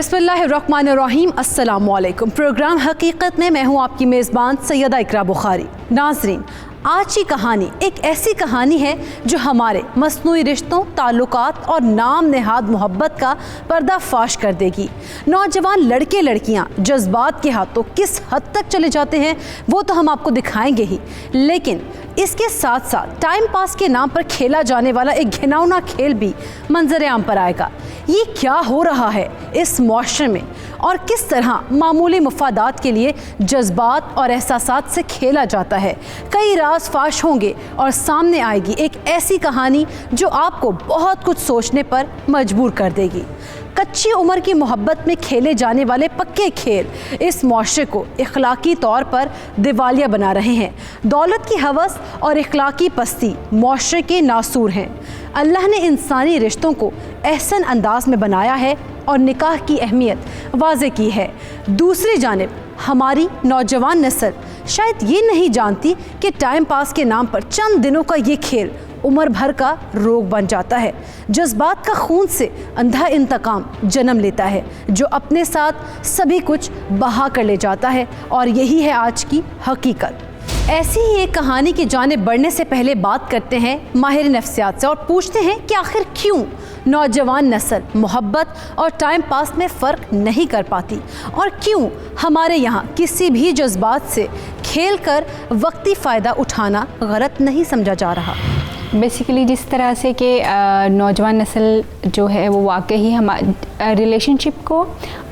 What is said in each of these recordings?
बिस्मिल्लाहिर्रहमानिर्रहीम, अस्सलामुअलैकुम। प्रोग्राम हकीकत में मैं हूँ आपकी मेज़बान सैयदा इकरा बुखारी। नाज़रीन, आज की कहानी एक ऐसी कहानी है जो हमारे मस्नूई रिश्तों, ताल्लुकात और नाम नेहाद मोहब्बत का पर्दाफाश कर देगी। नौजवान लड़के लड़कियां जज्बात के हाथों किस हद तक चले जाते हैं वो तो हम आपको दिखाएंगे ही, लेकिन इसके साथ साथ टाइम पास के नाम पर खेला जाने वाला एक घिनौना खेल भी मंजर आम पर आएगा। ये क्या हो रहा है इस मुआशरे में और किस तरह मामूली मुफादात के लिए जज्बात और एहसासात से खेला जाता है। कई राज फाश होंगे और सामने आएगी एक ऐसी कहानी जो आपको बहुत कुछ सोचने पर मजबूर कर देगी। कच्ची उम्र की मोहब्बत में खेले जाने वाले पक्के खेल इस मुआशरे को इखलाकी तौर पर दिवालिया बना रहे हैं। दौलत की हवस और इखलाकी पस्ती मुआशरे के नासूर हैं। अल्लाह ने इंसानी रिश्तों को एहसन अंदाज में बनाया है और निकाह की अहमियत वाज़े की है। दूसरी जानिब हमारी नौजवान नस्ल शायद ये नहीं जानती कि टाइम पास के नाम पर चंद दिनों का ये खेल उम्र भर का रोग बन जाता है। जज्बात का खून से अंधा इंतकाम जन्म लेता है जो अपने साथ सभी कुछ बहा कर ले जाता है, और यही है आज की हकीकत। ऐसी ही एक कहानी की जानिब बढ़ने से पहले बात करते हैं माहिर नफ्सियात से और पूछते हैं कि आखिर क्यों नौजवान नस्ल मोहब्बत और टाइम पास में फ़र्क नहीं कर पाती, और क्यों हमारे यहाँ किसी भी जज्बात से खेल कर वक्ती फ़ायदा उठाना गलत नहीं समझा जा रहा। बेसिकली जिस तरह से कि नौजवान नस्ल जो है वो वाकई हमारे रिलेशनशिप को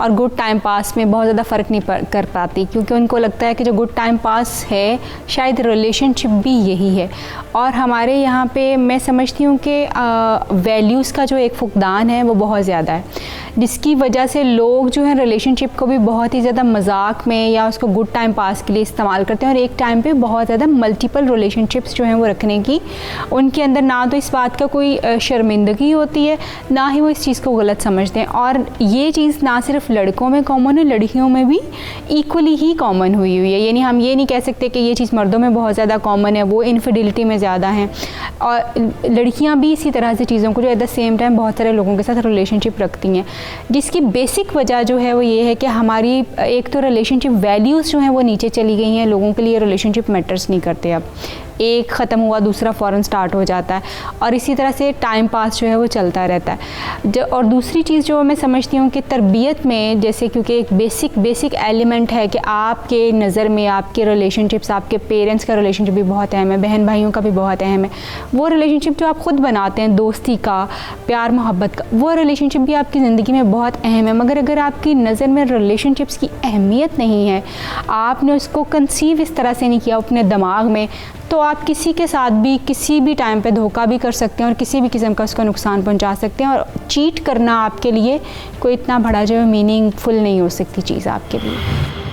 और गुड टाइम पास में बहुत ज़्यादा फ़र्क नहीं कर पाती, क्योंकि उनको लगता है कि जो गुड टाइम पास है शायद रिलेशनशिप भी यही है। और हमारे यहाँ पे मैं समझती हूँ कि वैल्यूज़ का जो एक फुकदान है वो बहुत ज़्यादा है, जिसकी वजह से लोग जो है रिलेशनशिप को भी बहुत ही ज़्यादा मजाक में या उसको गुड टाइम पास के लिए इस्तेमाल करते हैं, और एक टाइम पे बहुत ज़्यादा मल्टीपल रिलेशनशिप्स जो हैं वो रखने की उनके अंदर ना तो इस बात का कोई शर्मिंदगी होती है, ना ही वो इस चीज़ को गलत समझते हैं। और ये चीज़ ना सिर्फ लड़कों में कॉमन है, लड़कियों में भी इक्वली ही कॉमन हुई है। यानी हम ये नहीं कह सकते कि ये चीज़ मर्दों में बहुत ज़्यादा कॉमन है, वो इनफिडिलिटी में ज़्यादा हैं, और लड़कियां भी इसी तरह से चीज़ों को जो एट द सेम टाइम बहुत सारे लोगों के साथ रिलेशनशिप रखती हैं, जिसकी बेसिक वजह जो है वो ये है कि हमारी एक तो रिलेशनशिप वैल्यूज़ जो हैं वो नीचे चली गई हैं। लोगों के लिए रिलेशनशिप मैटर्स नहीं करते, अब एक ख़त्म हुआ दूसरा फ़ौरन स्टार्ट हो जाता है, और इसी तरह से टाइम पास जो है वो चलता रहता है। और दूसरी चीज़ जो मैं समझती हूँ कि तरबियत में जैसे, क्योंकि एक बेसिक एलिमेंट है कि आपके नज़र में आपके रिलेशनशिप्स, आपके पेरेंट्स का रिलेशनशिप भी बहुत अहम है, बहन भाइयों का भी बहुत अहम है। वो रिलेशनशिप जो आप ख़ुद बनाते हैं, दोस्ती का, प्यार मोहब्बत का, वो रिलेशनशिप भी आपकी ज़िंदगी में बहुत अहम है। मगर अगर आपकी नज़र में रिलेशनशिप्स की अहमियत नहीं है, आपने उसको कंसीव इस तरह से नहीं किया अपने दिमाग में, तो आप किसी के साथ भी किसी भी टाइम पे धोखा भी कर सकते हैं और किसी भी किस्म का उसको नुकसान पहुंचा सकते हैं। और चीट करना आपके लिए कोई इतना बड़ा जो है मीनिंगफुल नहीं हो सकती चीज़ आपके लिए।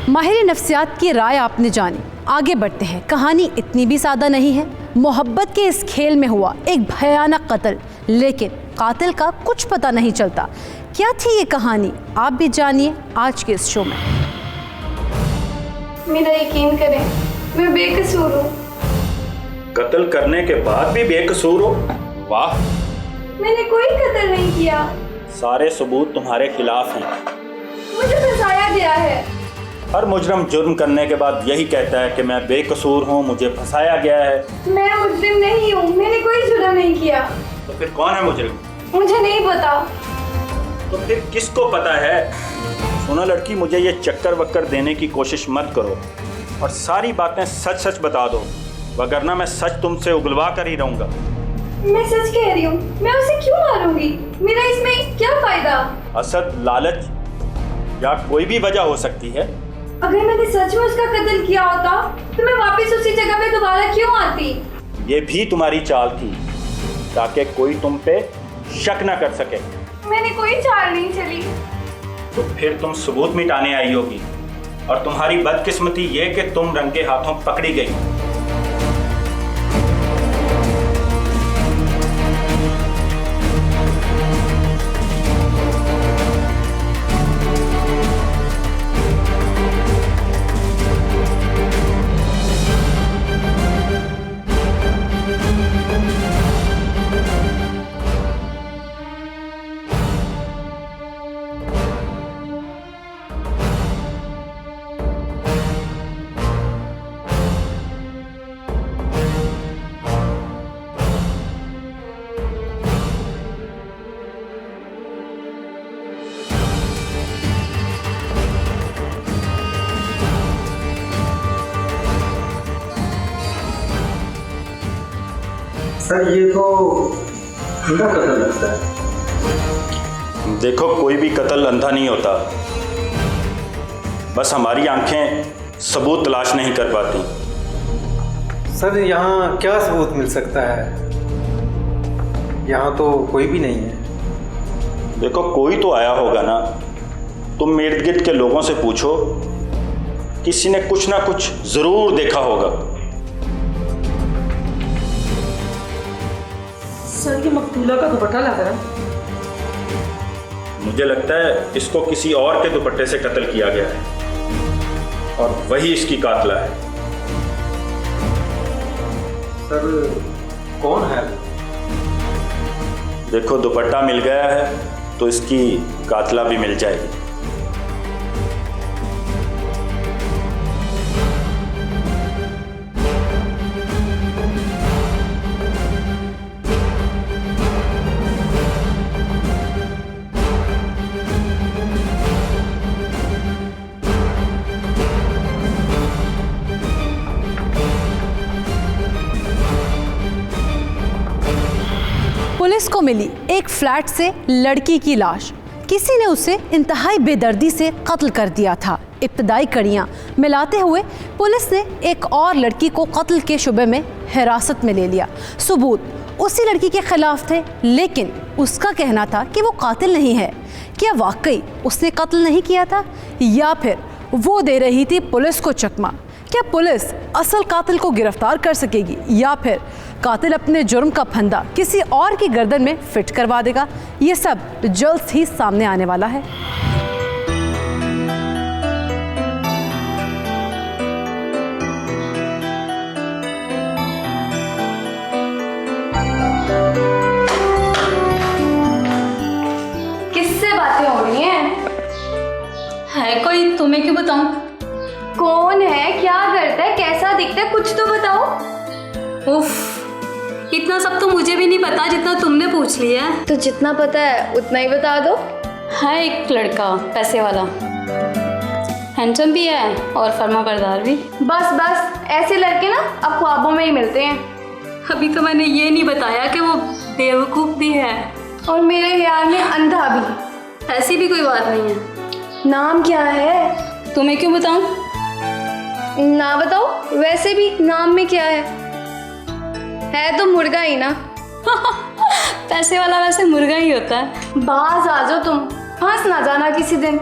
माहिर नफ्सियात की राय आपने जानी, आगे बढ़ते हैं। कहानी इतनी भी सादा नहीं है। मोहब्बत के इस खेल में हुआ एक भयानक कत्ल, लेकिन कातिल का कुछ पता नहीं चलता। क्या थी ये कहानी, आप भी जानिए आज के इस शो में। मेरा यकीन करें, मैं बेकसूर हूँ। कत्ल करने के बाद भी बेकसूर हो? वाह, मैंने कोई कत्ल नहीं किया। सारे सबूत तुम्हारे खिलाफ हैं। मुझे फंसाया गया है। हर मुजरम जुर्म करने के बाद यही कहता है कि मैं बेकसूर हूँ, मुझे फंसाया गया है। मैं मुजरिम नहीं हूँ, मैंने कोई जुर्म नहीं किया। तो फिर कौन है मुजरिम? मुझे नहीं पता। तो फिर किसको पता है? सुनो लड़की, मुझे ये चक्कर वक्कर देने की कोशिश मत करो और सारी बातें सच सच बता दो, वगरना मैं सच तुमसे उगलवा कर ही रहूंगा। मैं सच कह रही हूँ, मैं उसे क्यों मारूंगी? मेरा इसमें क्या फायदा? असद, लालच या कोई भी वजह हो सकती है। अगर मैंने सच में उसका कत्ल किया होता तो मैं वापस उसी जगह पे दोबारा क्यों आती? ये भी तुम्हारी चाल थी ताकि कोई तुम पे शक न कर सके। मैंने कोई चाल नहीं चली। तो फिर तुम सबूत मिटाने आई होगी, और तुम्हारी बदकिस्मती ये कि तुम रंगे हाथों पकड़ी गई। सर ये तो अंधा कत्ल लगता है। देखो, कोई भी कत्ल अंधा नहीं होता, बस हमारी आंखें सबूत तलाश नहीं कर पाती। सर यहाँ क्या सबूत मिल सकता है? यहाँ तो कोई भी नहीं है। देखो, कोई तो आया होगा ना। तुम इर्द गिर्द के लोगों से पूछो, किसी ने कुछ ना कुछ जरूर देखा होगा। सर ये मकतूला का दुपट्टा लग रहा है। मुझे लगता है इसको किसी और के दुपट्टे से कत्ल किया गया है और वही इसकी कातिला है। सर कौन है? देखो, दुपट्टा मिल गया है तो इसकी कातिला भी मिल जाएगी। पुलिस को मिली एक फ्लैट से लड़की की लाश। किसी ने उसे इंतहाई बेदर्दी से कत्ल कर दिया था। इब्तदाई कड़ियां मिलाते हुए पुलिस ने एक और लड़की को कत्ल के शुबे में हिरासत में ले लिया। सबूत उसी लड़की के खिलाफ थे, लेकिन उसका कहना था कि वो कातिल नहीं है। क्या वाकई उसने कत्ल नहीं किया था, या फिर वो दे रही थी पुलिस को चकमा? क्या पुलिस असल कातिल को गिरफ्तार कर सकेगी, या फिर कातिल अपने जुर्म का फंदा किसी और की गर्दन में फिट करवा देगा? ये सब जल्द ही सामने आने वाला है। किससे बातें हो रही हैं? है कोई? तुम्हें क्यों बताऊं? कौन है, क्या करता है, कैसा दिखता है, कुछ तो बताओ। उफ, इतना सब तो मुझे भी नहीं पता जितना तुमने पूछ लिया है। तो जितना पता है उतना ही बता दो। है एक लड़का, पैसे वाला, हैंडसम भी है और फर्मा बरदार भी। बस बस, ऐसे लड़के ना अब ख्वाबों में ही मिलते हैं। अभी तो मैंने ये नहीं बताया कि वो बेवकूफ़ भी है और मेरे ख्याल में अंधा भी। ऐसी भी कोई बात नहीं है। नाम क्या है? तुम्हें क्यों बताऊं? ना बताओ, वैसे भी नाम में क्या है तो मुर्गा ही ना। पैसे वाला वैसे मुर्गा ही होता है। बाज आ जाओ तुम, हंस ना जाना किसी दिन।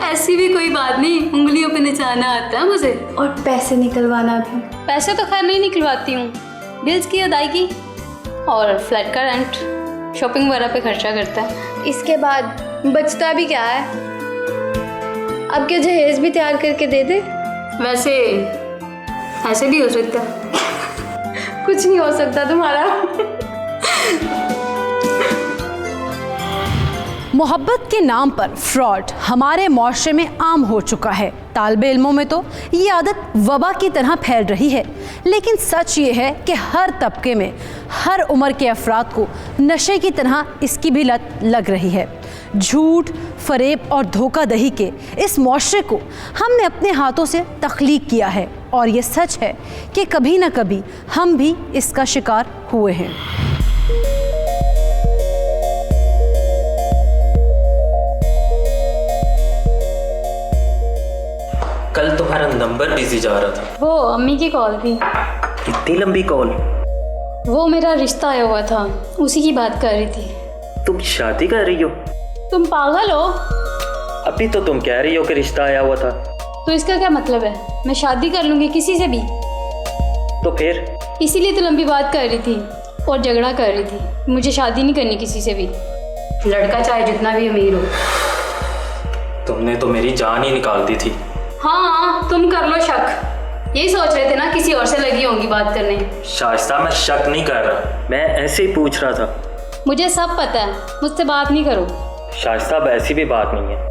ऐसी भी कोई बात नहीं, उंगलियों पे नचाना आता है मुझे। और पैसे निकलवाना भी। पैसे तो खैर नहीं निकलवाती हूँ, बिल्स की अदायगी और फ्लैट का रेंट, शॉपिंग वगैरह पे खर्चा करता है। इसके बाद बचता भी क्या है? अब क्या जहेज भी तैयार करके दे दे? वैसे ऐसे भी हो सकता है। कुछ नहीं हो सकता तुम्हारा। मोहब्बत के नाम पर फ्रॉड हमारे माशरे में आम हो चुका है। तालिबे इल्मों में तो ये आदत वबा की तरह फैल रही है। लेकिन सच ये है कि हर तबके में, हर उम्र के अफराद को नशे की तरह इसकी भी लत लग रही है। झूठ, फरेब और धोखाधड़ी के इस माशरे को हमने अपने हाथों से तख्लीक किया है, और ये सच है कि कभी ना कभी हम भी इसका शिकार हुए हैं। कल तुम्हारा नंबर बिजी जा रहा था। वो अम्मी की कॉल थी। इतनी लंबी कॉल? वो मेरा रिश्ता आया हुआ था, उसी की बात कर रही थी। तुम शादी कर रही हो? तुम पागल हो? अभी तो तुम कह रही हो कि रिश्ता आया हुआ था। तो इसका क्या मतलब है? मैं शादी कर लूँगी किसी से भी। तो फिर? इसीलिए तो लंबी बात कर रही थी और झगड़ा कर रही थी। मुझे शादी नहीं करनी किसी से भी, लड़का चाहे जितना भी अमीर हो। तुमने तो मेरी जान ही निकाल दी थी। हाँ, तुम कर लो शक। यही सोच रहे थे ना किसी और से लगी होंगी बात करने। शाइस्ता, मैं शक नहीं कर रहा, मैं ऐसे ही पूछ रहा था। मुझे सब पता है, मुझसे बात नहीं करो। शाइस्ता, अब ऐसी भी बात नहीं है,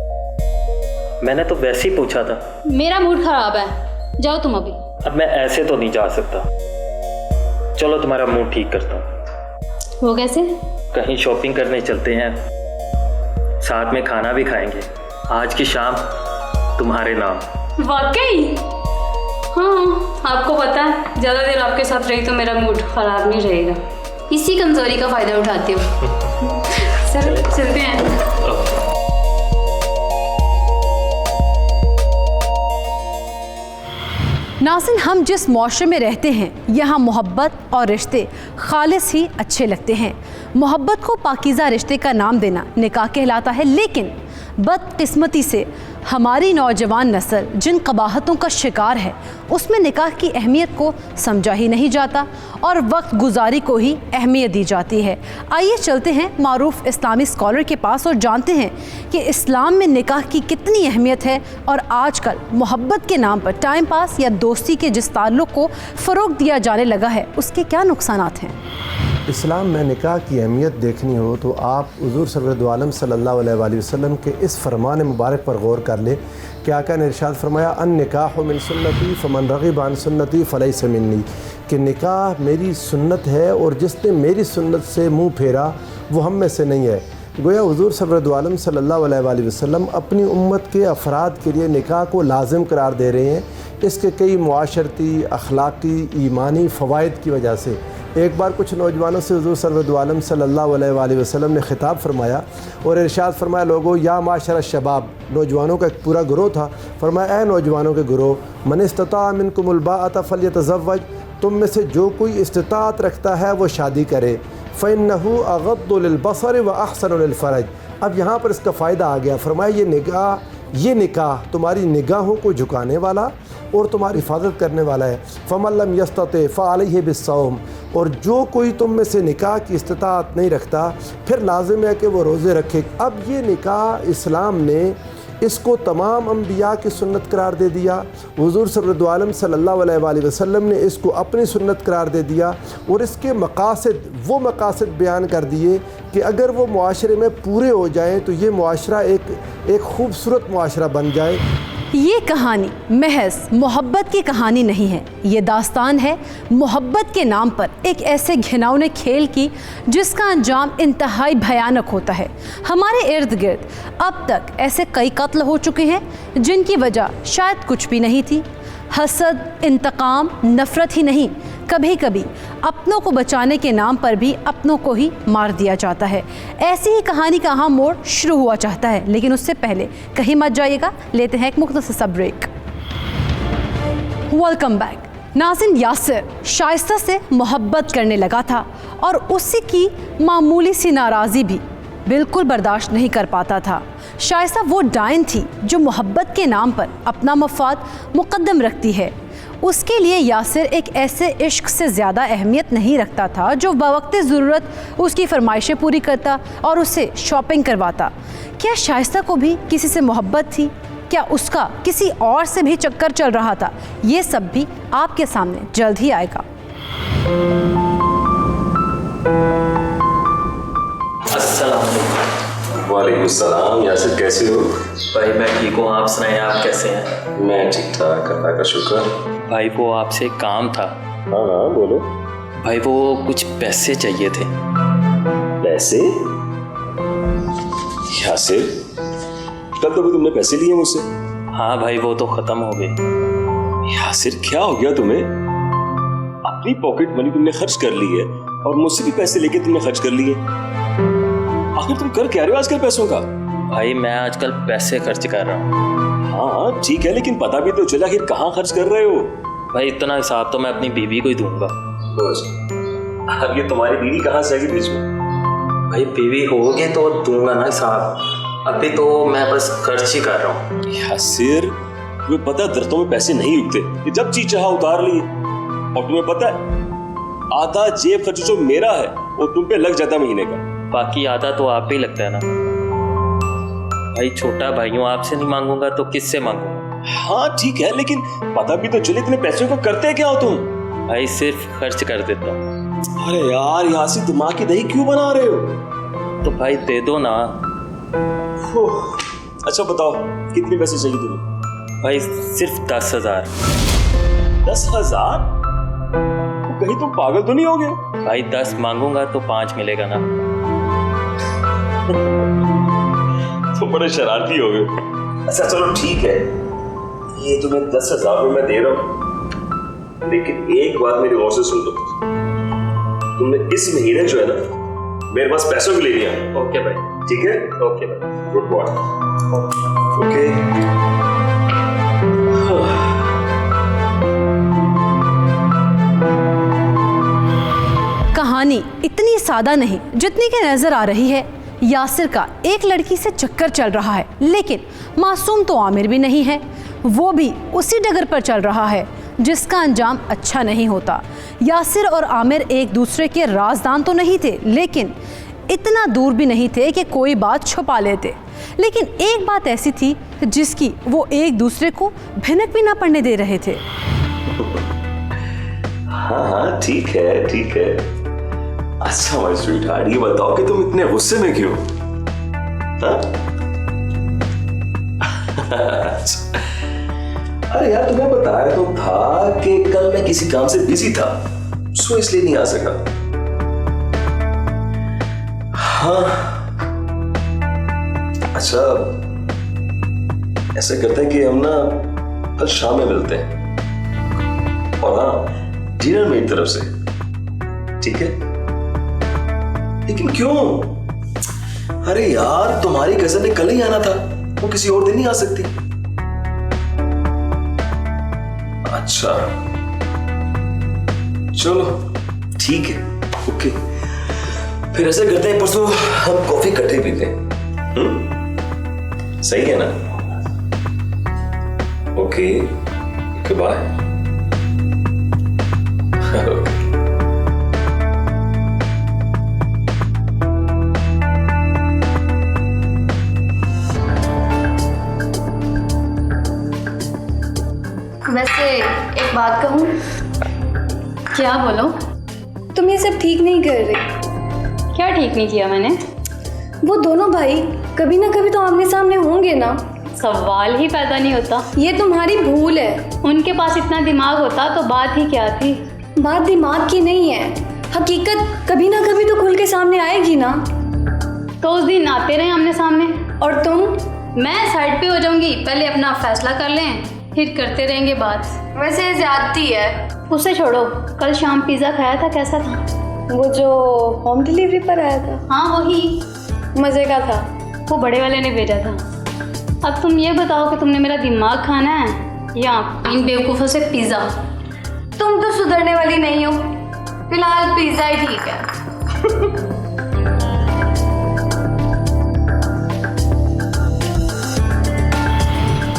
मैंने तो वैसे ही पूछा था। मेरा मूड खराब है, जाओ तुम अभी। अब मैं ऐसे तो नहीं जा सकता। चलो तुम्हारा मूड ठीक करता हूँ। वो कैसे? कहीं शॉपिंग करने चलते हैं, साथ में खाना भी खाएंगे। आज की शाम तुम्हारे नाम। वाकई? हाँ, आपको पता है ज़्यादा देर आपके साथ रही तो मेरा मूड ख़राब नहीं रहेगा, इसी कमज़ोरी का फ़ायदा उठाती हूँ। चलो चलते हैं। नाज़रीन, हम जिस मुआशरे में रहते हैं यहाँ मोहब्बत और रिश्ते खालिस ही अच्छे लगते हैं। मोहब्बत को पाकीज़ा रिश्ते का नाम देना निकाह कहलाता है, लेकिन बदकिस्मती से हमारी नौजवान नस्ल जिन कबाहतों का शिकार है उसमें निकाह की अहमियत को समझा ही नहीं जाता और वक्त गुजारी को ही अहमियत दी जाती है। आइए चलते हैं मारूफ इस्लामी स्कॉलर के पास और जानते हैं कि इस्लाम में निकाह की कितनी अहमियत है और आजकल मोहब्बत के नाम पर टाइम पास या दोस्ती के जिस ताल्लुक़ को फ़रोग़ दिया जाने लगा है उसके क्या नुकसानात हैं। इस्लाम में निकाह की अहमियत देखनी हो तो आप हुज़ूर सरवर दो आलम सल्लल्लाहु अलैहि वसल्लम के इस फरमान मुबारक पर गौर कर ले कि आका ने इरशाद फरमाया, अन निकाह मिन सुन्नती फ़मन रग़िब अन सुन्नती फ़लैस मिन्नी, कि निकाह मेरी सुन्नत है और जिसने मेरी सुन्नत से मुँह फेरा वो हम में से नहीं है। गोया हुज़ूर सरवर दो आलम सल्लल्लाहु अलैहि वसल्लम अपनी उम्मत के अफराद के लिए निकाह को लाजिम करार दे रहे हैं। इसके कई मुआशरती, अखलाकी, ईमानी फ़वाइद की वजह से। एक बार कुछ नौजवानों से हुज़ूर सल्लल्लाहु अलैहि वालम सल्लल्लाहु अलैहि वसल्लम ने ख़िताब फरमाया और इरशाद फरमाया, लोगो या माशर शबाब, नौजवानों का एक पूरा ग्रोह था। फरमाया, ए नौजवानों के ग्रोह, मन इस्तता मिनकुमुल बाअत फल्यतज़व्वज, तुम में से जो कोई इस्तिताअत रखता है वो शादी करे। फ़इन्नहु अग़द्दु लिलबसर व अहसनु लिलफ़रज। अब यहाँ पर इसका फ़ायदा आ गया। फरमाया, ये निकाह तुम्हारी निगाहों को झुकाने वाला और तुम्हारी हिफाजत करने वाला है। फ़मन लम यस्तति फ़अलैहि बिस्सौम, और जो कोई तुम में से निकाह की इस्तिताअत नहीं रखता फिर लाजिम है कि वो रोज़े रखे। अब ये निकाह इस्लाम ने इसको तमाम अम्बिया की सुन्नत करार दे दिया। हुज़ूर सल्लल्लाहु अलैहि सल्लल्लाहु अलैहि वसल्लम ने इसको अपनी सुन्नत करार दे दिया और इसके मकासद बयान कर दिए कि अगर वो मुआशरे में पूरे हो जाएं तो ये मुआशरा एक खूबसूरत मुआशरा बन जाए। ये कहानी महज मोहब्बत की कहानी नहीं है, ये दास्तान है मोहब्बत के नाम पर एक ऐसे घिनौने खेल की जिसका अंजाम इंतहाई भयानक होता है। हमारे इर्द गिर्द अब तक ऐसे कई कत्ल हो चुके हैं जिनकी वजह शायद कुछ भी नहीं थी। हसद, इंतकाम, नफ़रत ही नहीं, कभी कभी अपनों को बचाने के नाम पर भी अपनों को ही मार दिया जाता है। ऐसी ही कहानी का अहम मोड़ शुरू हुआ चाहता है, लेकिन उससे पहले कहीं मत जाइएगा, लेते हैं एक मुख्तसर सा ब्रेक। Welcome back. नाज़रीन, यासिर शाइस्ता से मोहब्बत करने लगा था और उसी की मामूली सी नाराज़ी भी बिल्कुल बर्दाश्त नहीं कर पाता था। शाइस्ता वो डायन थी जो मोहब्बत के नाम पर अपना मफाद मुकद्दम रखती है। उसके लिए यासिर एक ऐसे इश्क से ज़्यादा अहमियत नहीं रखता था जो बवक्ते ज़रूरत उसकी फरमाइशें पूरी करता और उसे शॉपिंग करवाता। क्या शाइस्ता को भी किसी से मोहब्बत थी? क्या उसका किसी और से भी चक्कर चल रहा था? ये सब भी आपके सामने जल्द ही आएगा। वालेकुम सलाम। यासिर, कैसे हो? भाई मैं ठीक हूँ, आप सुनाएं, आप कैसे हैं? मैं ठीक ठाक, अल्लाह का शुक्र। भाई वो आपसे एक काम था। हाँ हाँ बोलो। भाई वो कुछ पैसे चाहिए थे। पैसे? यासिर, कब तो तुमने पैसे लिए मुझसे? हाँ भाई, वो तो ख़त्म हो गए। यासिर, क्या हो गया तुम्हें? अपनी पॉकेट मनी तुमने खर्च कर ली है और मुझसे भी पैसे लेके तुमने खर्च कर लिए। आखिर तुम कर क्या रहे हो आजकल पैसों का? भाई मैं आजकल पैसे खर्च कर रहा हूँ। हाँ ठीक है, लेकिन पता भी तो चला आखिर कहाँ खर्च कर रहे हो। भाई इतना हिसाब तो मैं अपनी बीवी को ही दूंगा। बस, अब ये तुम्हारी बीवी कहाँ से आएगी बीच में? भाई बीवी होगी तो दूंगा ना हिसाब, अभी तो मैं बस खर्च ही कर रहा हूँ। यासिर, तुम्हें पता है दरख्तों में पैसे नहीं उगते, ये जब चीज चाहा उतार लिए। और तुम्हें पता है आधा जेब खर्च जो मेरा है वो तुम पे लग जाता महीने का, बाकी आधा तो आप ही लगता है ना। भाई छोटा भाई हूँ, आपसे नहीं मांगूंगा तो किससे मांगूंगा? हाँ ठीक है, लेकिन पता भी तो चले इतने पैसों को करते क्या हो तुम? भाई सिर्फ खर्च कर देता हूँ। अरे यार, यहाँ से दिमाग की दही क्यों बना रहे हो? तो भाई दे दो ना। अच्छा बताओ कितने पैसे चाहिए तुम्हें? भाई सिर्फ 10,000। 10,000? कहीं तुम पागल तो नहीं हो गए? भाई 10 मांगूंगा तो 5 मिलेगा ना। तुम बड़े शरारती हो गए। अच्छा चलो ठीक है, ये तुम्हें 10,000 रुपये मैं दे रहा हूँ, लेकिन एक बात मेरी गौर से सुन लो, तुमने इस महीने जो है ना मेरे पास पैसों की ले लिया। ओके भाई। ठीक है? ओके भाई। Good boy. ओके। कहानी इतनी सादा नहीं जितनी कि नजर आ रही है। यासिर का एक लड़की से चक्कर चल रहा है, लेकिन मासूम तो आमिर भी नहीं है। वो भी उसी डगर पर चल रहा है जिसका अंजाम अच्छा नहीं होता। यासिर और आमिर एक दूसरे के राजदान तो नहीं थे, लेकिन इतना दूर भी नहीं थे कि कोई बात छुपा लेते। लेकिन एक बात ऐसी थी जिसकी वो एक दूसरे को भनक भी ना पड़ने दे रहे थे। हाँ ठीक है, ठीक है। अच्छा माय स्वीटहार्ट, ये बताओ कि तुम इतने गुस्से में क्यों? अरे यार, तुम्हें बताया तो था कि कल मैं किसी काम से बिजी था, सो इसलिए नहीं आ सका। हाँ अच्छा, ऐसा करते हैं कि हम ना कल शाम में मिलते हैं, और हाँ डिनर मेरी तरफ से, ठीक है? लेकिन क्यों? अरे यार, तुम्हारी कजन ने कल ही आना था, वो किसी और दिन नहीं आ सकती। अच्छा चलो ठीक है, ओके। फिर ऐसे करते हैं, परसों हम कॉफी इकट्ठे पीते हैं। सही है ना? Okay, bye. वैसे एक बात कहूँ? क्या बोलो? तुम ये सब ठीक नहीं कर रही। क्या ठीक नहीं किया मैंने? वो दोनों भाई कभी ना कभी तो आमने सामने होंगे ना। सवाल ही पैदा नहीं होता। ये तुम्हारी भूल है। उनके पास इतना दिमाग होता तो बात ही क्या थी। बात दिमाग की नहीं है, हकीकत कभी ना कभी तो खुल के सामने आएगी ना। तो उस दिन आते रहे आमने सामने। और तुम? मैं साइड पे हो जाऊंगी, पहले अपना फैसला कर लें, फिर करते रहेंगे बात। वैसे ये ज्यादती है। उसे छोड़ो, कल शाम पिज़्ज़ा खाया था, कैसा था? वो जो होम डिलीवरी पर आया था? हाँ वही। मजे का था। वो बड़े वाले ने भेजा था। अब तुम ये बताओ कि तुमने मेरा दिमाग खाना है या इन बेवकूफ़ों से पिज़्ज़ा? तुम तो सुधरने वाली नहीं हो। फिलहाल पिज़्ज़ा ही ठीक है।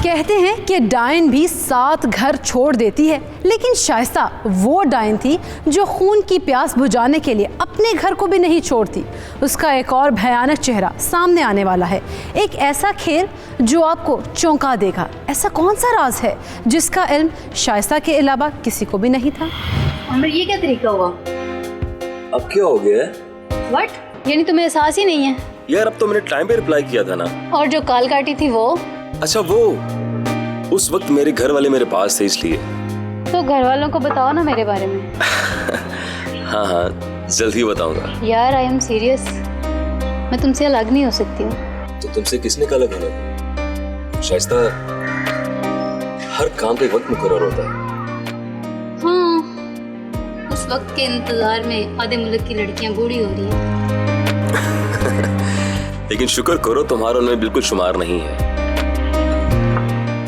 कहते हैं कि डायन भी 7 घर छोड़ देती है, लेकिन शाइस्ता वो डायन थी जो खून की प्यास बुझाने के लिए अपने घर को भी नहीं छोड़ती। उसका एक और भयानक चेहरा सामने आने वाला है, एक ऐसा खेल जो आपको चौंका देगा। ऐसा कौन सा राज है जिसका इल्म शाइस्ता के अलावा किसी को भी नहीं था? आमिर, ये क्या तरीका हुआ? अब क्या हो गया? व्हाट? यानी तुम्हें एहसास ही नहीं है? यार, अब तो मैंने टाइम पे रिप्लाई किया था ना। और जो काल काटी थी वो? अच्छा, वो उस वक्त मेरे घर वाले मेरे पास थे, इसलिए। तो घर वालों को बताओ ना मेरे बारे में। हाँ हाँ, जल्दी बताऊंगा। यार आई एम सीरियस, मैं तुमसे अलग नहीं हो सकती हूँ। तो तुमसे किसने कहा अलग होना? शाइस्ता, हर काम पे वक्त मुकर्रर होता है। हाँ, उस वक्त के इंतजार में आधे मुल्क की लड़कियां बूढ़ी हो रही हैं। लेकिन शुक्र करो तुम्हारा उनमें बिल्कुल शुमार नहीं है।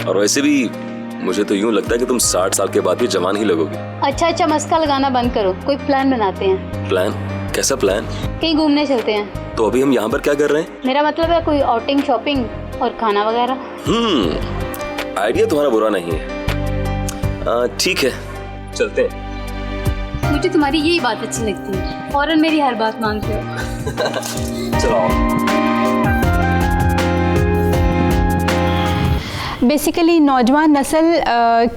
और वैसे भी मुझे तो यूं लगता है कि तुम 60 साल के बाद भी जवान ही लगोगे। अच्छा, मस्का लगाना बंद करो, कोई प्लान बनाते हैं। प्लान? कैसा प्लान? कहीं घूमने चलते हैं। तो अभी हम यहाँ पर क्या कर रहे हैं? मेरा मतलब है कोई आउटिंग, शॉपिंग और खाना वगैरह। आइडिया तुम्हारा बुरा नहीं है। ठीक है, चलते हैं। मुझे तुम्हारी यही बात अच्छी लगती है, फौरन मेरी हर बात मानते हो। चलो। बेसिकली नौजवान नस्ल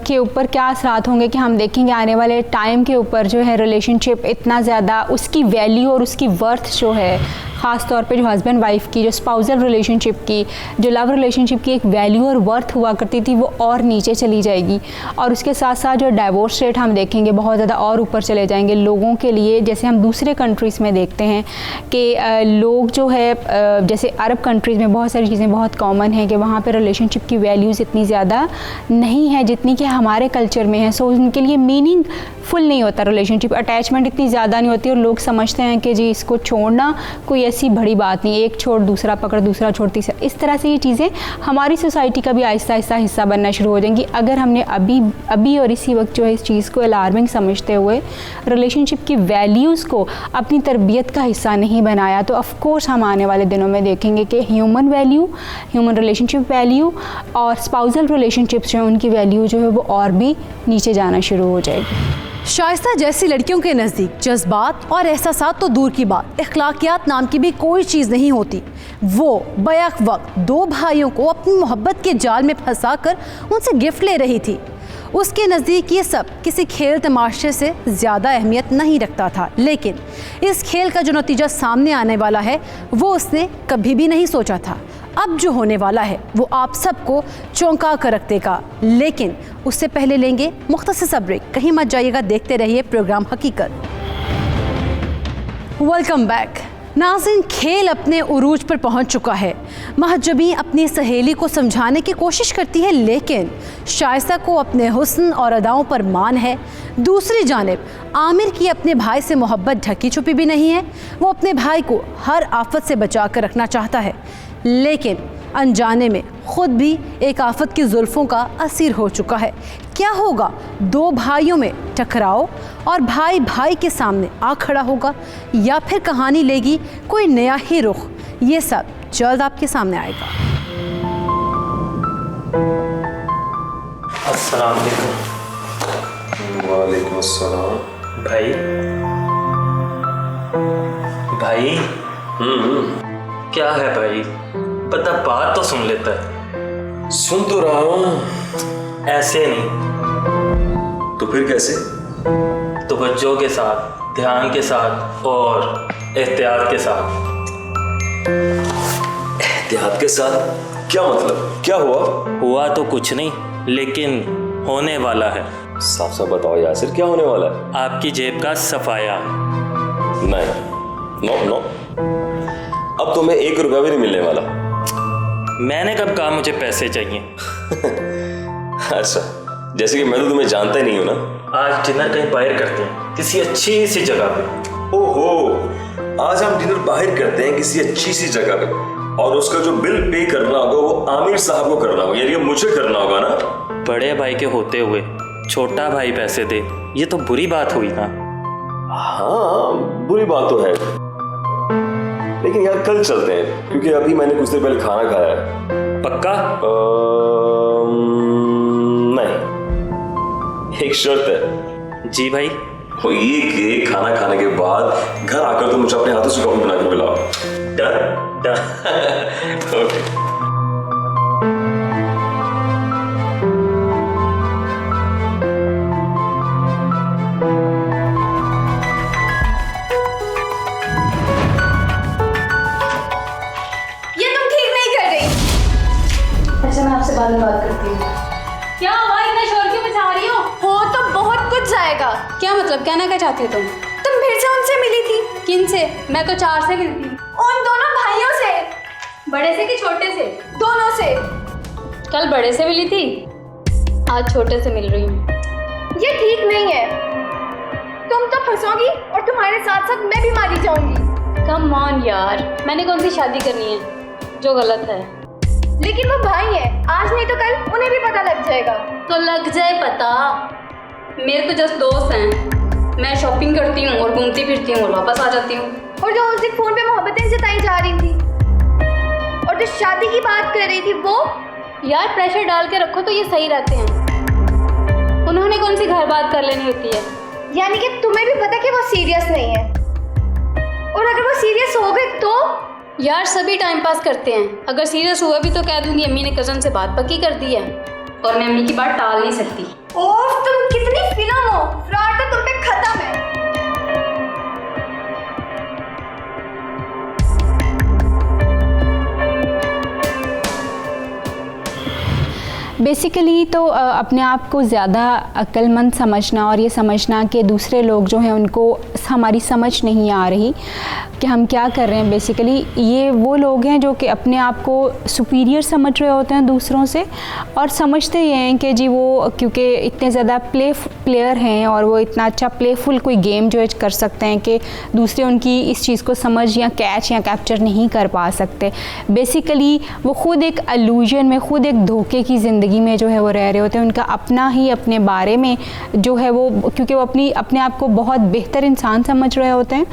के ऊपर क्या असरात होंगे कि हम देखेंगे आने वाले टाइम के ऊपर जो है रिलेशनशिप इतना ज़्यादा उसकी वैल्यू और उसकी वर्थ जो है ख़ास तौर पे जो हस्बैंड वाइफ की, जो स्पाउसल रिलेशनशिप की, जो लव रिलेशनशिप की एक वैल्यू और वर्थ हुआ करती थी, वो और नीचे चली जाएगी। और उसके साथ साथ जो डाइवोर्स रेट हम देखेंगे बहुत ज़्यादा और ऊपर चले जाएंगे लोगों के लिए। जैसे हम दूसरे कंट्रीज़ में देखते हैं कि लोग जो है जैसे अरब कंट्रीज़ में बहुत सारी चीज़ें बहुत कॉमन है कि वहाँ पे रिलेशनशिप की वैल्यूज़ इतनी ज़्यादा नहीं है जितनी कि हमारे कल्चर में है। सो उनके लिए मीनिंग फुल नहीं होता रिलेशनशिप, अटैचमेंट इतनी ज़्यादा नहीं होती और लोग समझते हैं कि जी इसको छोड़ना कोई ऐसी बड़ी बात नहीं, एक छोड़ दूसरा पकड़, दूसरा छोड़ तीसरा। इस तरह से ये चीज़ें हमारी सोसाइटी का भी आहिस्ता आहिस्ता हिस्सा बनना शुरू हो जाएंगी अगर हमने अभी और इसी वक्त जो है इस चीज़ को अलार्मिंग समझते हुए रिलेशनशिप की वैल्यूज़ को अपनी तरबियत का हिस्सा नहीं बनाया। तो ऑफ कोर्स हम आने वाले दिनों में देखेंगे कि human value, human relationship value और स्पाउसल रिलेशनशिप्स जो हैं उनकी वैल्यू जो है वो और भी नीचे जाना शुरू हो जाएगी। शाइस्ता जैसी लड़कियों के नज़दीक जज्बात और एहसासात तो दूर की बात, अखलाकियात नाम की भी कोई चीज़ नहीं होती। वो बैक वक्त दो भाइयों को अपनी मोहब्बत के जाल में फंसाकर उनसे गिफ्ट ले रही थी। उसके नज़दीक ये सब किसी खेल तमाशे से ज़्यादा अहमियत नहीं रखता था, लेकिन इस खेल का जो नतीजा सामने आने वाला है वो उसने कभी भी नहीं सोचा था। अब जो होने वाला है वो आप सबको चौंका कर रख देगा, लेकिन उससे पहले लेंगे मुख्तसर सा ब्रेक। कहीं मत जाइएगा, देखते रहिए प्रोग्राम हकीकत। वेलकम बैक नाज़रीन, खेल अपने उरूज पर पहुंच चुका है। महजबी अपनी सहेली को समझाने की कोशिश करती है, लेकिन शाइस्ता को अपने हुस्न और अदाओं पर मान है। दूसरी जानिब आमिर की अपने भाई से मोहब्बत ढकी छुपी भी नहीं है। वो अपने भाई को हर आफत से बचा कर रखना चाहता है, लेकिन अनजाने में खुद भी एक आफत की जुल्फ़ों का असीर हो चुका है। क्या होगा? दो भाइयों में टकराव और भाई भाई के सामने आ खड़ा होगा, या फिर कहानी लेगी कोई नया ही रुख? ये सब जल्द आपके सामने आएगा। अस्सलाम वालेकुम। वालेकुम अस्सलाम। भाई भाई क्या है भाई? पता बात तो सुन लेता है। सुन तो रहा हूँ। ऐसे नहीं तो फिर कैसे? तवज्जो के साथ, ध्यान के साथ और एहतियात के साथ। एहतियात के साथ? क्या मतलब? क्या हुआ? हुआ तो कुछ नहीं, लेकिन होने वाला है। साफ साफ बताओ यासिर, क्या होने वाला है? आपकी जेब का सफाया। नहीं, नो नो, अब तुम्हें 1 रुपया भी नहीं मिलने वाला। मैंने कब कहा मुझे पैसे चाहिए? अच्छा, जैसे कि मैं तो तुम्हें जानता ही नहीं हूं ना। आज डिनर कहीं बाहर करते हैं, किसी अच्छी सी जगह पे। ओहो, आज हम डिनर बाहर करते हैं किसी अच्छी सी जगह पे, और उसका जो बिल पे करना होगा वो आमिर साहब को करना होगा, यानी मुझे करना होगा ना। बड़े भाई के होते हुए छोटा भाई पैसे दे, ये तो बुरी बात हुई ना। हाँ, बुरी बात तो है, लेकिन यार कल चलते हैं, क्योंकि अभी मैंने कुछ देर पहले खाना खाया है। पक्का? नहीं, एक शर्त है। जी भाई। वो ये कि खाना खाने के बाद घर आकर तो मुझे अपने हाथों से कॉफी बना के पिलाओ। Done done. ओके। बाद में बात करती हूँ। क्या हुआ? इतना शोर क्यों मचा रही हो तो बहुत कुछ जाएगा। क्या मतलब? कहना क्या चाहती हो तुम? तुम फिर से उनसे मिली थी? किन से? मैं तो 4 से मिलती हूँ। उन दोनों भाइयों से। बड़े से कि छोटे से? दोनों से। कल बड़े से मिली थी, आज छोटे से मिल रही हूँ। ये ठीक नहीं है। तुम तो फंसोगी और तुम्हारे साथ साथ मैं भी मारी जाऊंगी। कम ऑन यार, मैंने कौन सी शादी करनी है जो गलत है? लेकिन वो भाई है, आज नहीं तो कल उन्हें भी पता लग जाएगा। तो लग जाए पता। मेरे तो जस्ट दोस्त हैं, मैं शॉपिंग करती हूँ और घूमती फिरती हूँ और वापस आ जाती हूँ। और जो उस दिन फोन पे मोहब्बतें जताई जा रही थी और जो शादी की बात कर रही थी वो? यार प्रेशर डाल के रखो तो ये सही रहते हैं। उन्होंने कौन सी घर बात कर लेनी होती है? यानी कि तुम्हें भी पता कि वो सीरियस नहीं है, और अगर वो सीरियस हो गए तो? यार सभी टाइम पास करते हैं, अगर सीरियस हुआ भी तो कह दूंगी अम्मी ने कज़न से बात पक्की कर दी है, और मैं अम्मी की बात टाल नहीं सकती। ओह, तुम कितनी फिल्म हो। फ्रॉड तो तुम पे खत्म है। बेसिकली तो अपने आप को ज़्यादा अक्लमंद समझना और ये समझना कि दूसरे लोग जो हैं उनको हमारी समझ नहीं आ रही कि हम क्या कर रहे हैं। बेसिकली ये वो लोग हैं जो कि अपने आप को सुपीरियर समझ रहे होते हैं दूसरों से, और समझते ये हैं कि जी वो क्योंकि इतने ज़्यादा प्लेयर हैं और वो इतना अच्छा प्लेफुल कोई गेम जो है कर सकते हैं कि दूसरे उनकी इस चीज़ को समझ या कैच या कैप्चर नहीं कर पा सकते। बेसिकली वो खुद एक इल्यूजन में, खुद एक धोखे की ज़िंदगी में जो है वो रह रहे होते हैं। उनका अपना ही अपने बारे में जो है वो, क्योंकि वो अपने आप को बहुत बेहतर इंसान समझ रहे होते हैं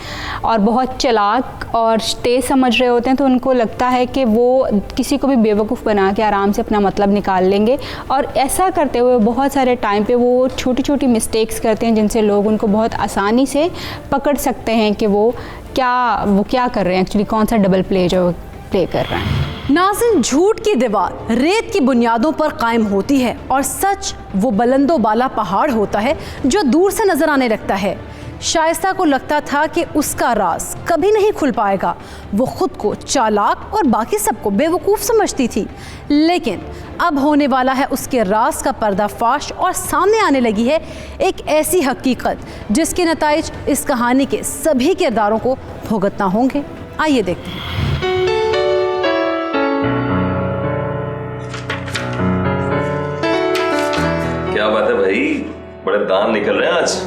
और बहुत चालाक और तेज़ समझ रहे होते हैं, तो उनको लगता है कि वो किसी को भी बेवकूफ़ बना के आराम से अपना मतलब निकाल लेंगे। और ऐसा करते हुए बहुत सारे टाइम पे वो छोटी छोटी मिस्टेक्स करते हैं जिनसे लोग उनको बहुत आसानी से पकड़ सकते हैं कि वो क्या कर रहे हैं, एक्चुअली कौन सा डबल प्ले जो प्ले कर रहे हैं। नाज़रीन, झूठ की दीवार रेत की बुनियादों पर कायम होती है और सच वो बुलंदो बाला पहाड़ होता है जो दूर से नजर आने लगता है। शाइस्ता को लगता था कि उसका राज कभी नहीं खुल पाएगा। वो खुद को चालाक और बाकी सबको बेवकूफ़ समझती थी, लेकिन अब होने वाला है उसके राज का पर्दाफाश और सामने आने लगी है एक ऐसी हकीकत जिसके नताइज इस कहानी के सभी किरदारों को भुगतना होंगे। आइए देखते हैं। क्या बात है भाई, बड़े दान निकल रहे हैं आज।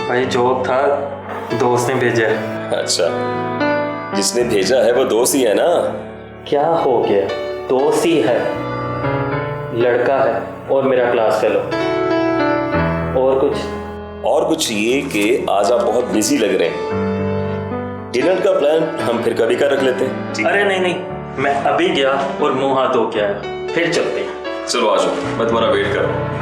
भाई जॉब था, दोस्त ने भेजा है। अच्छा, जिसने भेजा है वो दोस्त ही है ना? क्या हो गया, दोस्त ही है, लड़का है और मेरा क्लास फेलो। और कुछ ये कि आज आप बहुत बिजी लग रहे हैं। डिनर का प्लान हम फिर कभी का रख लेते हैं। अरे नहीं, मैं अभी गया और मुंह हाथ धो के आया, फिर चलते हैं। चलो आ जाओ, मैं तुम्हारा वेट कर रहा हूँ।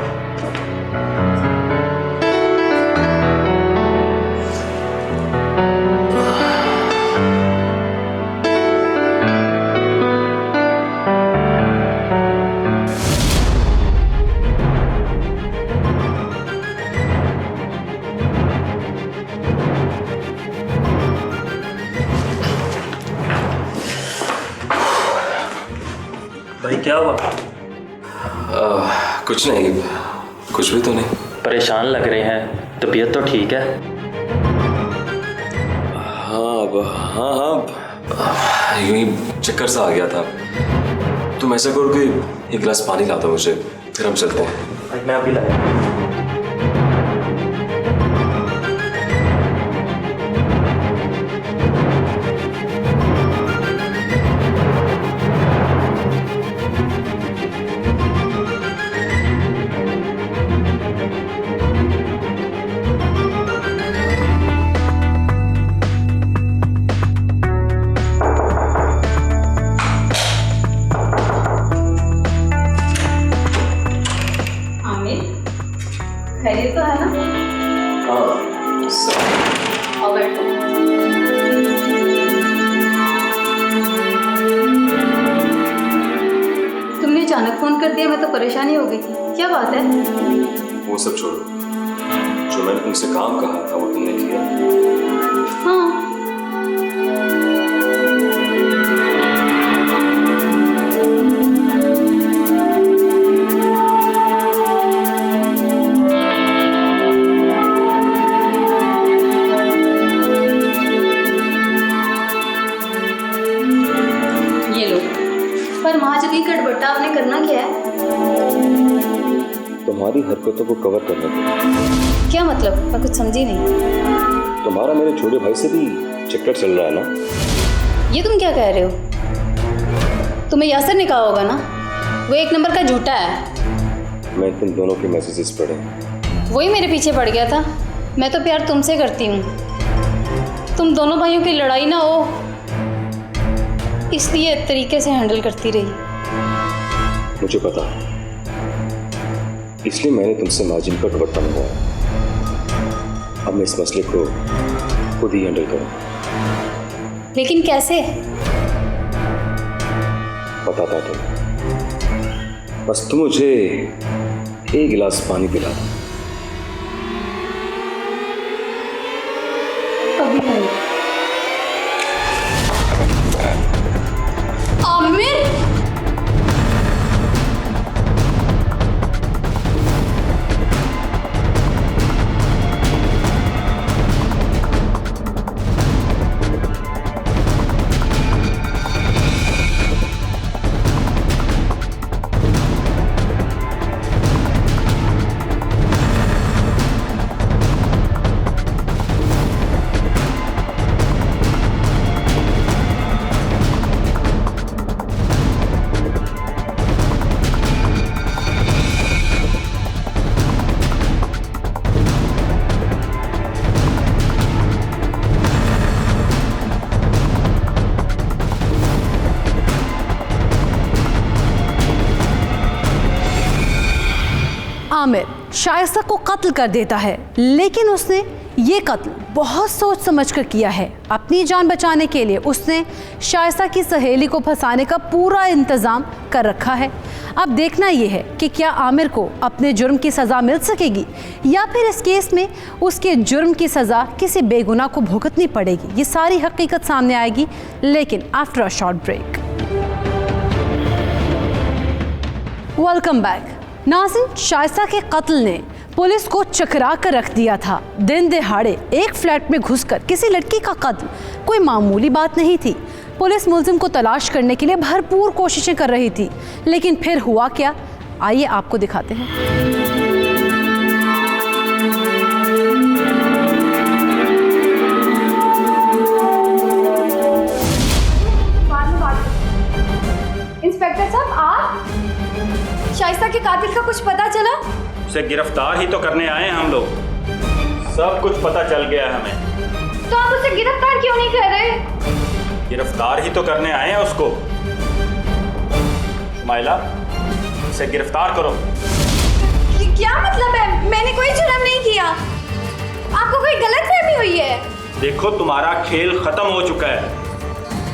भाई क्या हुआ? कुछ नहीं, कुछ भी तो नहीं। परेशान लग रहे हैं, तबीयत तो ठीक है? हाँ, यूं ही चक्कर सा आ गया था। तुम ऐसा करो कि एक गिलास पानी ला दो मुझे, फिर हम चलते हैं। मैं अभी लाया। खैरियत तो है ना? हाँ, आओ बैठो। तुमने अचानक फोन कर दिया, मैं तो परेशानी हो गई थी। क्या बात है? वो सब छोड़ो, जो मैंने तुमसे काम कहा था वो तुमने किया? हाँ। पर महाजगी गड़बट्टा आपने करना क्या है? तुम्हारी हरकतों को कवर करने को। क्या मतलब? मैं कुछ समझी नहीं। तुम्हारा मेरे छोटे भाई से भी चक्कर चल रहा है ना? ये तुम क्या कह रहे हो? तुम्हें यासर ने कहा होगा ना, वो एक नंबर का झूठा है। मैं तुम दोनों के मैसेजेस पढ़े, वही मेरे पीछे पड़ गया था। मैं तो प्यार तुमसे करती हूँ, तुम दोनों भाइयों की लड़ाई ना हो इसलिए तरीके से हैंडल करती रही। मुझे पता, इसलिए मैंने तुमसे मार्जिन पर दुपट्टा मंगवाया। अब मैं इस मसले को खुद ही हैंडल करूँ। लेकिन कैसे? बताता तो, बस तुम मुझे एक गिलास पानी पिला दो। अभी नहीं। आमिर, शाइस्ता को कत्ल कर देता है, लेकिन उसने ये कत्ल बहुत सोच समझ कर किया है। अपनी जान बचाने के लिए उसने शाइस्ता की सहेली को फंसाने का पूरा इंतज़ाम कर रखा है। अब देखना यह है कि क्या आमिर को अपने जुर्म की सज़ा मिल सकेगी या फिर इस केस में उसके जुर्म की सज़ा किसी बेगुनाह को भुगतनी पड़ेगी। ये सारी हकीकत सामने आएगी, लेकिन after a short break. Welcome back. नाज़रीन, शाइस्ता के कत्ल ने पुलिस को चकरा कर रख दिया था। दिन दिहाड़े एक फ्लैट में घुसकर किसी लड़की का कत्ल कोई मामूली बात नहीं थी। पुलिस मुलजिम को तलाश करने के लिए भरपूर कोशिशें कर रही थी, लेकिन फिर हुआ क्या, आइए आपको दिखाते हैं। इंस्पेक्टर साहब, आप शाइस्ता के कातिल का कुछ पता चला? उसे गिरफ्तार ही तो करने आए हैं हम लोग। सब कुछ पता चल गया है हमें। तो आप उसे गिरफ्तार क्यों नहीं कर रहे? गिरफ्तार ही तो करने आए हैं उसको। शुमाइला, उसे गिरफ्तार करो। क्या मतलब है? मैंने कोई जुर्म नहीं किया। आपको कोई गलतफहमी हुई है। देखो, तुम्हारा खेल खत्म हो चुका है।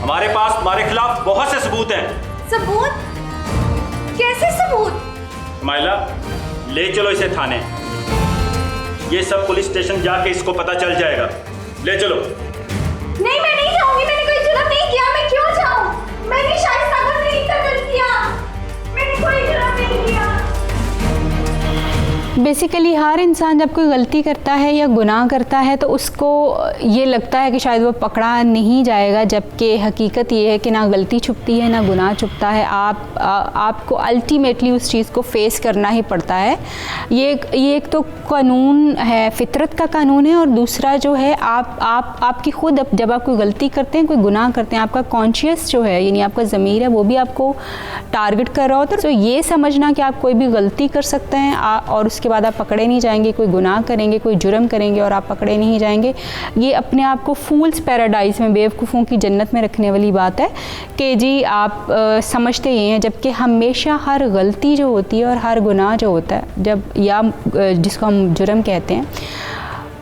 हमारे पास तुम्हारे खिलाफ बहुत से सबूत हैं। सबूत? कैसे सबूत? शुमाइला, ले चलो इसे थाने। ये सब पुलिस स्टेशन जाके इसको पता चल जाएगा। ले चलो। नहीं, मैं नहीं जाऊंगी। मैंने कोई जुर्म नहीं किया। मैं क्यों जाऊं? मैंने शाइस्ता को नहीं कत्ल किया। मैंने कोई जुर्म नहीं किया। बेसिकली हर इंसान जब कोई गलती करता है या गुनाह करता है तो उसको ये लगता है कि शायद वो पकड़ा नहीं जाएगा, जबकि हकीकत ये है कि ना गलती छुपती है ना गुनाह छुपता है। आपको अल्टीमेटली उस चीज़ को फेस करना ही पड़ता है। ये एक तो कानून है, फितरत का कानून है, और दूसरा जो है आपकी खुद जब आप कोई गलती करते हैं, कोई गुनाह करते हैं, आपका कॉन्शियस जो है यानी आपका ज़मीर है वो भी आपको टारगेट कर रहा होता है। तो ये समझना कि आप कोई भी गलती कर सकते हैं और उसके बाद आप पकड़े नहीं जाएंगे, कोई गुनाह करेंगे, कोई जुर्म करेंगे और आप पकड़े नहीं जाएंगे, ये अपने आप को फूल्स पैराडाइज में, बेवकूफ़ों की जन्नत में रखने वाली बात है कि जी आप समझते ये हैं। जबकि हमेशा हर गलती जो होती है और हर गुनाह जो होता है, जब या जिसको हम जुर्म कहते हैं,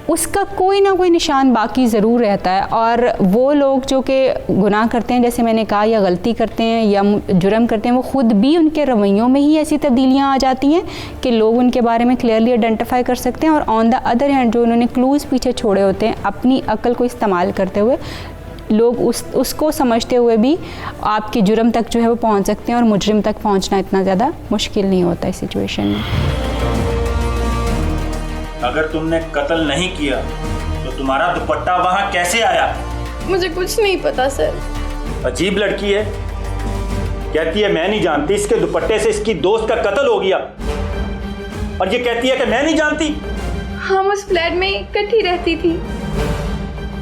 उसका कोई ना कोई निशान बाकी ज़रूर रहता है। और वो लोग जो कि गुनाह करते हैं, जैसे मैंने कहा, या गलती करते हैं या जुर्म करते हैं, वो ख़ुद भी उनके रवैयों में ही ऐसी तब्दीलियाँ आ जाती हैं कि लोग उनके बारे में क्लियरली आइडेंटिफाई कर सकते हैं। और ऑन द अदर हैंड जो उन्होंने क्लूज़ पीछे छोड़े होते हैं, अपनी अक्ल को इस्तेमाल करते हुए लोग उसको समझते हुए भी आपके जुर्म तक जो है वो पहुँच सकते हैं, और मुजरिम तक पहुँचना इतना ज़्यादा मुश्किल नहीं होता इस सिचुएशन में। अगर तुमने कत्ल नहीं किया तो तुम्हारा दुपट्टा वहां कैसे आया? मुझे कुछ नहीं पता सर। अजीब लड़की है, कहती है मैं नहीं जानती, इसके दुपट्टे से इसकी दोस्त का कत्ल हो गया, और ये कहती है कि मैं नहीं जानती। हम उस फ्लैट में इकट्ठी रहती थी,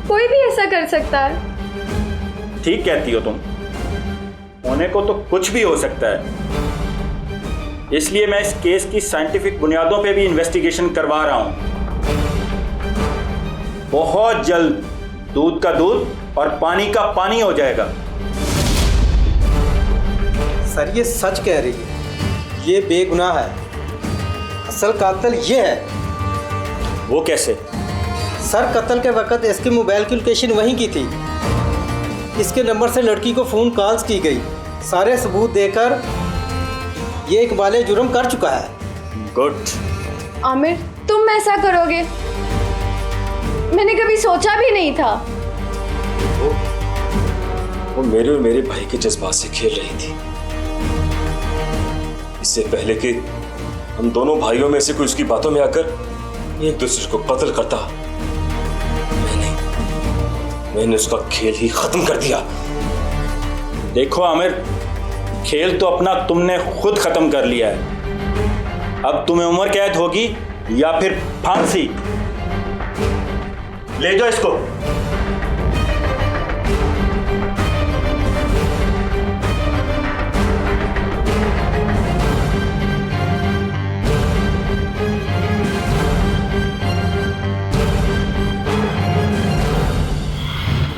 कोई भी ऐसा कर सकता है। ठीक कहती हो तुम, होने को तो कुछ भी हो सकता है। इसलिए मैं इस केस की साइंटिफिक बुनियादों पे भी इन्वेस्टिगेशन करवा रहा हूं। बहुत जल्द दूध का दूध और पानी का पानी हो जाएगा। सर ये सच कह रही है, ये बेगुनाह है। असल कातिल ये है। वो कैसे? सर कत्ल के वक्त इसके मोबाइल की लोकेशन वहीं की थी। इसके नंबर से लड़की को फ़ोन कॉल्स की गई। सारे सबूत देकर ये इकबाल जुर्म कर चुका है। गुड। आमिर, तुम ऐसा करोगे? मैंने कभी सोचा भी नहीं था। वो मेरे और मेरे भाई के जज्बात से खेल रही थी। इससे पहले कि हम दोनों भाइयों में से कोई उसकी बातों में आकर एक दूसरे को कत्ल करता, मैंने उसका खेल ही खत्म कर दिया। देखो आमिर, खेल तो अपना तुमने खुद खत्म कर लिया है। अब तुम्हें उम्र कैद होगी या फिर फांसी। ले जाओ इसको।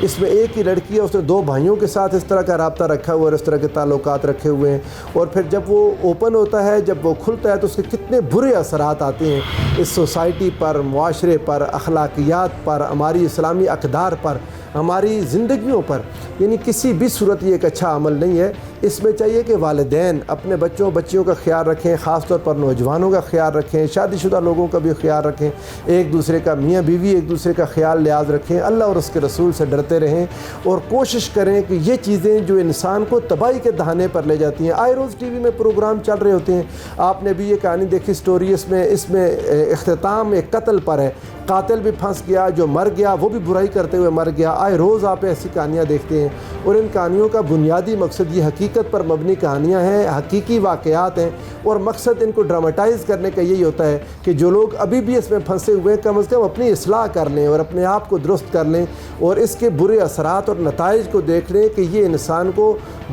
इसमें एक ही लड़की है, उसने 2 भाइयों के साथ इस तरह का रब्ता रखा हुआ है और इस तरह के ताल्लुकात रखे हुए हैं, और फिर जब वो ओपन होता है, जब वो खुलता है तो उसके कितने बुरे असरात आते हैं इस सोसाइटी पर, मुआशरे पर, अखलाकियात पर, हमारी इस्लामी अक़दार पर, हमारी ज़िंदगियों पर। यानी किसी भी सूरत ये एक अच्छा अमल नहीं है। इसमें चाहिए कि वालिदैन अपने बच्चियों का ख्याल रखें, ख़ास तौर पर नौजवानों का ख्याल रखें, शादीशुदा लोगों का भी ख्याल रखें, एक दूसरे का, मियाँ बीवी एक दूसरे का ख्याल लिहाज रखें, अल्लाह और उसके रसूल से डरते रहें और कोशिश करें कि ये चीज़ें जो इंसान को तबाही के दहाने पर ले जाती हैं। आए रोज़ टीवी में प्रोग्राम चल रहे होते हैं, आपने भी ये कहानी देखी, स्टोरी, इसमें इख्तिताम एक कत्ल पर है, कातिल भी फंस गया, जो मर गया वो भी बुराई करते हुए मर गया। आए रोज़ आप ऐसी कहानियाँ देखते हैं और इन कहानियों का बुनियादी मकसद ये हकीकत पर मबनी कहानियाँ हैं, हकीकी वाक़यात हैं, और मकसद इनको ड्रामेटाइज़ करने का यही होता है कि जो लोग अभी भी इसमें फंसे हुए हैं कम से कम अपनी इस्लाह कर लें और अपने आप को दुरुस्त कर लें और इसके बुरे असरात और नताइज को देख लें कि ये इंसान को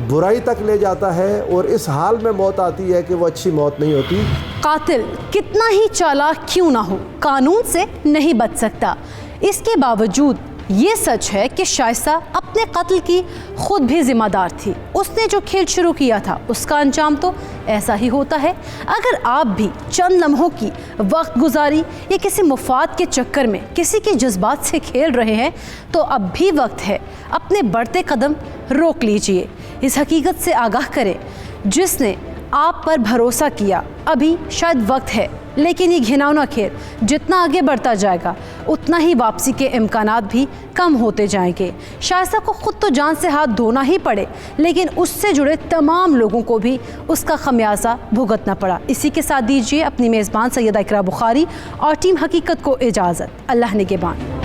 बुराई तक ले जाता है और इस हाल में मौत आती है कि वो अच्छी मौत नहीं होती। कातिल कितना ही चालाक क्यों ना हो, कानून से नहीं बच सकता। इसके बावजूद ये सच है कि शाइस्ता अपने कत्ल की खुद भी जिम्मेदार थी। उसने जो खेल शुरू किया था उसका अंजाम तो ऐसा ही होता है। अगर आप भी चंद लम्हों की वक्त गुजारी या किसी मुफाद के चक्कर में किसी के जज्बात से खेल रहे हैं तो अब भी वक्त है, अपने बढ़ते कदम रोक लीजिए। इस हकीकत से आगाह करें, जिसने आप पर भरोसा किया अभी शायद वक्त है, लेकिन ये घिनौना खेल जितना आगे बढ़ता जाएगा उतना ही वापसी के इम्कानात भी कम होते जाएंगे। शाइस्ता को खुद तो जान से हाथ धोना ही पड़े, लेकिन उससे जुड़े तमाम लोगों को भी उसका खमियाजा भुगतना पड़ा। इसी के साथ दीजिए अपनी मेज़बान सैयदा इकरा बुखारी और टीम हकीकत को इजाज़त। अल्लाह निगहबान।